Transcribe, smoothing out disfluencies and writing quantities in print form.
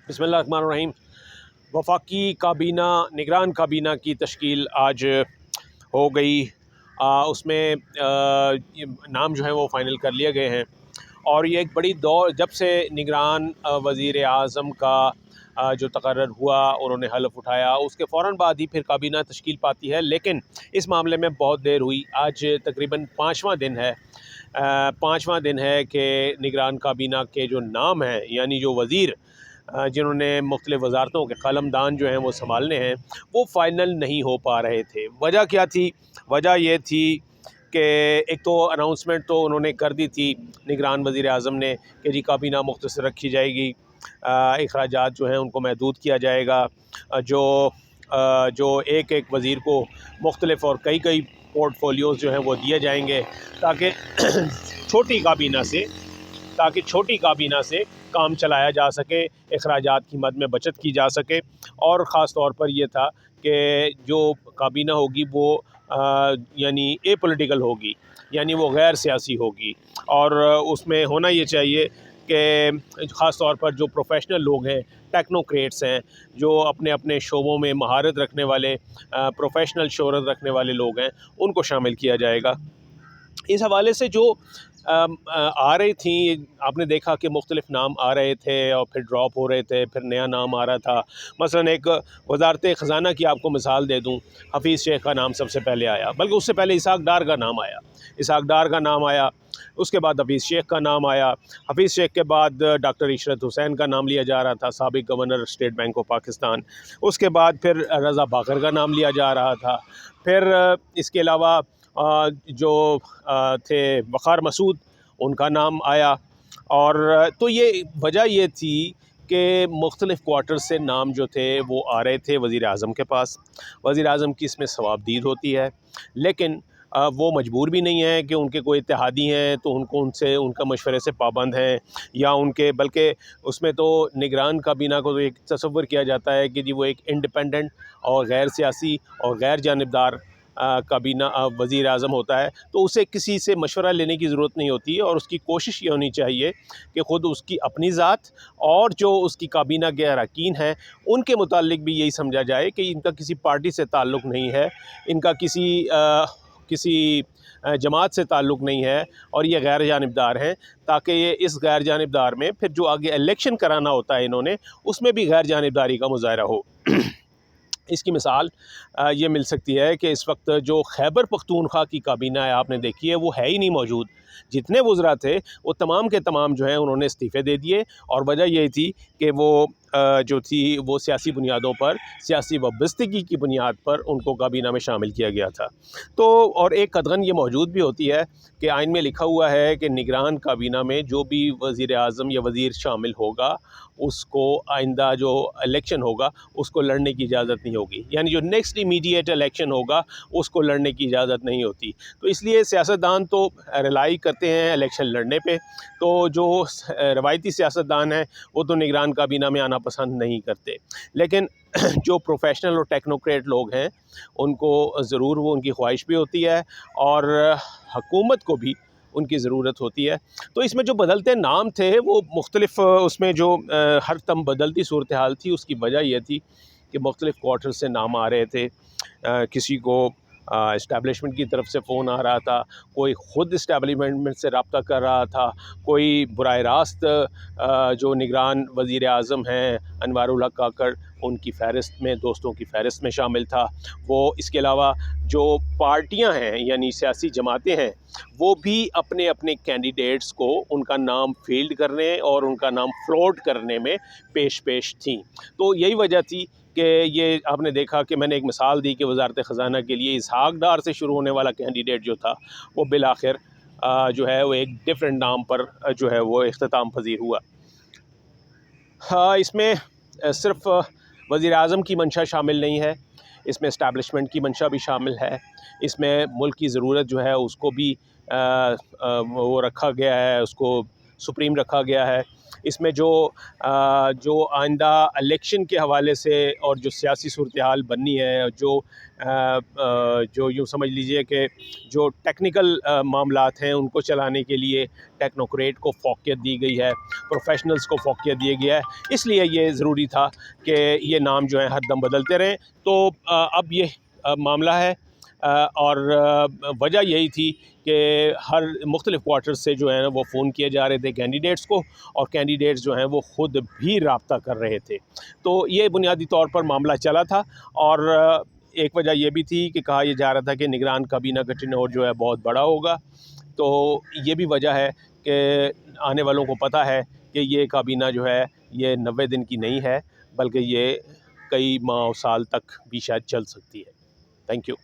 बिस्मिल्लाहिर्रहमानिर्रहीम। वफाकी काबीना निगरान काबीना की तश्कील आज हो गई। उसमें नाम जो है वो फ़ाइनल कर लिए गए हैं और ये एक बड़ी दौर जब से निगरान वज़ीर आज़म का जो तकर्रर हुआ, उन्होंने हलफ़ उठाया, उसके फ़ौरन बाद ही फिर काबीना तश्कील पाती है। लेकिन इस मामले में बहुत देर हुई। आज तकरीबन पाँचवां दिन है कि निगरान काबीना के जो नाम हैं, यानी जो वज़ीर जिन्होंने मुख्तलिफ़ वज़ारतों के कलमदान जो हैं वो संभालने हैं, वो फ़ाइनल नहीं हो पा रहे थे। वजह क्या थी? वजह ये थी कि एक तो अनाउंसमेंट तो उन्होंने कर दी थी निगरान वज़ीर आज़म ने कि जी काबीना मुख्तसर रखी जाएगी, अखराजात जो हैं उनको महदूद किया जाएगा, जो एक एक वज़ीर को मुख्तलिफ़ और कई कई पोर्टफोलियोज़ जो हैं वो दिए जाएंगे ताकि छोटी काबीना से काम चलाया जा सके, अखराजात की मद में बचत की जा सके। और ख़ास तौर पर यह था कि जो काबीना होगी वो यानी एपॉलिटिकल होगी, यानी वो गैर सियासी होगी। और उसमें होना ये चाहिए कि ख़ास तौर पर जो प्रोफेशनल लोग हैं, टेक्नोक्रेट्स हैं, जो अपने अपने शोबों में महारत रखने वाले प्रोफेशनल शोहरत रखने वाले लोग हैं, उनको शामिल किया जाएगा। इस हवाले से जो आ रही थी, आपने देखा कि मुख्तलिफ़ नाम आ रहे थे और फिर ड्रॉप हो रहे थे, फिर नया नाम आ रहा था। मसलन एक वज़ारत ख़ज़ाना की आपको मिसाल दे दूँ, हफ़ीज़ शेख का नाम सबसे पहले आया, बल्कि उससे पहले इसहाक़ डार का नाम आया, उसके बाद हफ़ीज़ शेख का नाम आया। हफ़ीज़ शेख के बाद डॉक्टर इशरत हुसैन का नाम लिया जा रहा था, साबिक़ governor State Bank of Pakistan. उसके बाद फिर रज़ा बाकर का नाम लिया जा रहा था। फिर इसके अलावा जो थे वक़ार मसूद, उनका नाम आया। और तो ये वजह ये थी कि मुख्तलिफ़ क्वार्टर से नाम जो थे वो आ रहे थे वज़ीर आज़म के पास। वज़ीर आज़म की इसमें सवाबदीद होती है, लेकिन वो मजबूर भी नहीं है कि उनके कोई इत्तेहादी हैं तो उनसे उनका मशवरे से पाबंद हैं, या उनके बल्कि उसमें तो निगरान काबीना को तो एक तसव्वुर किया जाता है कि जी वो एक इंडिपेंडेंट और गैर सियासी और गैर जानिबदार काबीना वज़ीर आज़म होता है, तो उसे किसी से मशवरा लेने की ज़रूरत नहीं होती है। और उसकी कोशिश ये होनी चाहिए कि ख़ुद उसकी अपनी ज़ात और जो उसकी काबीना के अरकान हैं उनके मुताल्लिक भी यही समझा जाए कि इनका किसी पार्टी से ताल्लुक़ नहीं है, इनका किसी जमात से ताल्लुक़ नहीं है और ये गैर जानिबदार हैं, ताकि ये इस गैर जानिबदार में फिर जो आगे इलेक्शन कराना होता है इन्होंने, उसमें भी गैर जानिबदारी का मुज़ाहरा हो। इसकी मिसाल ये मिल सकती है कि इस वक्त जो खैबर पख्तूनख्वा की काबीना है, आपने देखी है, वो है ही नहीं मौजूद। जितने वज़रा थे वो तमाम के तमाम जो हैं उन्होंने इस्तीफ़े दे दिए, और वजह यही थी कि वो जो थी वो सियासी बुनियादों पर, सियासी वाबस्तगी की बुनियाद पर उनको काबीना में शामिल किया गया था। तो और एक कदगन ये मौजूद भी होती है कि आइन में लिखा हुआ है कि निगरान काबीना में जो भी वज़ीर आज़म या वज़ीर शामिल होगा, उसको आइंदा जो इलेक्शन होगा उसको लड़ने की इजाज़त नहीं होगी, यानी जो नेक्स्ट इमीडिएट इलेक्शन होगा उसको लड़ने की इजाज़त नहीं होती। तो इसलिए सियासतदान तो रिलाई करते हैं इलेक्शन लड़ने पे, तो जो रवायती सियासतदान हैं वो तो निगरान काबीना में आना पसंद नहीं करते। लेकिन जो प्रोफेशनल और टेक्नोक्रेट लोग हैं उनको ज़रूर वो उनकी ख्वाहिश भी होती है और हुकूमत को भी उनकी ज़रूरत होती है। तो इसमें जो बदलते नाम थे वो मुख्तलिफ़ उसमें जो हर दम बदलती सूरत हाल थी, उसकी वजह यह थी कि मुख्तलिफ़ क्वार्टर से नाम आ रहे थे। किसी को इस्टेब्लिशमेंट की तरफ से फ़ोन आ रहा था, कोई ख़ुद इस्टेब्लिशमेंट से रब्ता कर रहा था, कोई बराह रास्त जो निगरान वज़ीर आज़म हैं अनवारुल हक काकड़, उनकी फ़हरिस्त में, दोस्तों की फ़हरिस्त में शामिल था वो। इसके अलावा जो पार्टियां हैं यानी सियासी जमातें हैं, वो भी अपने अपने कैंडिडेट्स को उनका नाम फील्ड करने और उनका नाम फ्लोट करने में पेश थीं। तो यही वजह थी कि ये आपने देखा कि मैंने एक मिसाल दी कि वज़ारत ख़ज़ाना के लिए इसहाक़ डार से शुरू होने वाला कैंडिडेट जो था वो बिल आखिर जो है वो एक डिफरेंट नाम पर जो है वो इख्तिताम पज़ीर हुआ। इसमें सिर्फ़ वज़ीर आज़म की मंशा शामिल नहीं है, इसमें इस्टेब्लिशमेंट की मंशा भी शामिल है, इसमें मुल्क की ज़रूरत जो है उसको भी वो रखा गया है, उसको सुप्रीम रखा गया है। इसमें जो आइंदा इलेक्शन के हवाले से और जो सियासी सूरत हाल बननी है, जो यूँ समझ लीजिए कि जो टेक्निकल मामलात हैं उनको चलाने के लिए टेक्नोक्रेट को फ़ौक़ियत दी गई है, प्रोफेशनल्स को फ़ौक़ियत दिया गया है। इसलिए ये ज़रूरी था कि ये नाम जो है हर दम बदलते रहें। तो अब ये मामला है, और वजह यही थी कि हर मुख्तलिफ़ क्वार्टर्स से जो है ना वो फ़ोन किए जा रहे थे कैंडिडेट्स को, और कैंडिडेट्स जो हैं वो ख़ुद भी रब्ता कर रहे थे। तो ये बुनियादी तौर पर मामला चला था, और एक वजह यह भी थी कि कहा यह जा रहा था कि निगरान काबीना गठन और जो है बहुत बड़ा होगा। तो ये भी वजह है कि आने वालों को पता है कि ये काबीना जो है ये 90 दिन की नहीं है, बल्कि ये कई माह और साल तक भी शायद चल सकती है। Thank you.